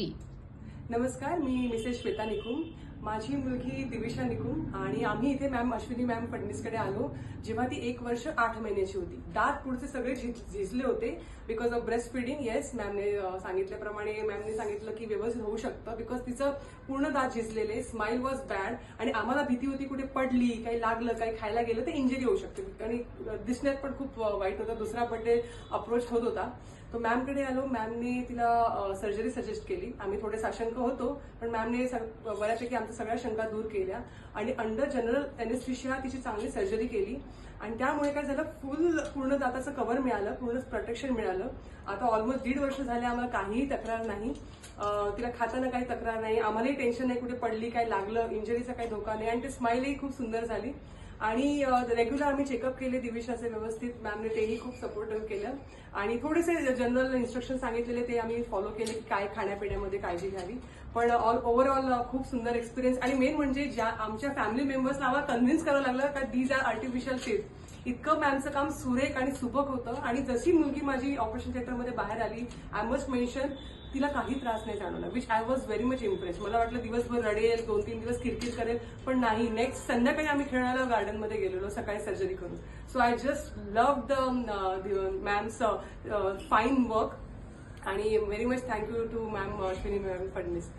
Free. नमस्कार, मी Mrs Shweta Nikum. माझी मुलगी दिविशा निकुम आणि आम्ही इथे मॅम अश्विनी मॅम फडणीसकडे आलो जेव्हा ती 1 वर्ष 8 महिन्याची होती. दात पुढचे सगळे झिजले होते because of breast feeding. Yes, मॅमने सांगितल्याप्रमाणे मॅमने सांगितलं की व्यवस्थित होऊ शकतं बिकॉज तिचं पूर्ण दात झिजलेले, स्माइल वॉज बॅड आणि आम्हाला भीती होती कुठे पडली, काही लागलं, काही खायला गेलं तर इंजरी होऊ शकते आणि दिसण्यात पण खूप वाईट होतं. दुसरा बर्थडे अप्रोच होत होता. तो मॅमकडे आलो. मॅमने तिला सर्जरी सजेस्ट केली. आम्ही थोडे साशंक होतो पण मॅमने बऱ्यापैकी आमच्या सगळ्या शंका दूर केल्या आणि अंडर जनरल एनेस्थेशिया तिची चांगली सर्जरी केली आणि त्यामुळे काय झालं, पूर्ण दाताचं कव्हर मिळालं, पूर्ण प्रोटेक्शन मिळालं. आता ऑलमोस्ट 1.5 वर्ष झाले, आम्हाला काहीही तक्रार नाही. तिला खाताना काही तक्रार नाही, आम्हालाही टेन्शन नाही कुठे पडली, काय लागलं, इंजरीचा काही धोका नाही आणि ती स्माईलही खूप सुंदर झाली. आणि रेग्युलर आम्ही चेकअप केले दिविशाचे व्यवस्थित. मॅमने तेही खूप सपोर्टिव्ह केलं आणि थोडेसे जनरल इन्स्ट्रक्शन सांगितलेले ते आम्ही फॉलो केले की काय खाण्यापिण्यामध्ये काळजी घ्यावी. पण ओव्हरऑल खूप सुंदर एक्सपिरियन्स आणि मेन म्हणजे ज्या आमच्या फॅमिली मेंबर्सला आम्हाला कन्व्हिन्स करावं लागलं का दीज आर आर्टिफिशियल टीथ. इतकं मॅमचं काम सुरेख आणि सुबक होतं आणि जशी मुलगी माझी ऑपरेशन थिएटरमध्ये बाहेर आली, आय मस्ट मेन्शन, तिला काही त्रास नाही जाणवला, which I was very much impress. मला वाटलं दिवसभर रडेल, 2-3 दिवस किरकिर करेल, पण नाही. नेक्स्ट संध्याकाळी आम्ही खेळायला गार्डनमध्ये गेलेलो सकाळी सर्जरी करून. So I just love the ma'am's fine work आणि very much thank you to ma'am Ashwini ma'am Phadnis.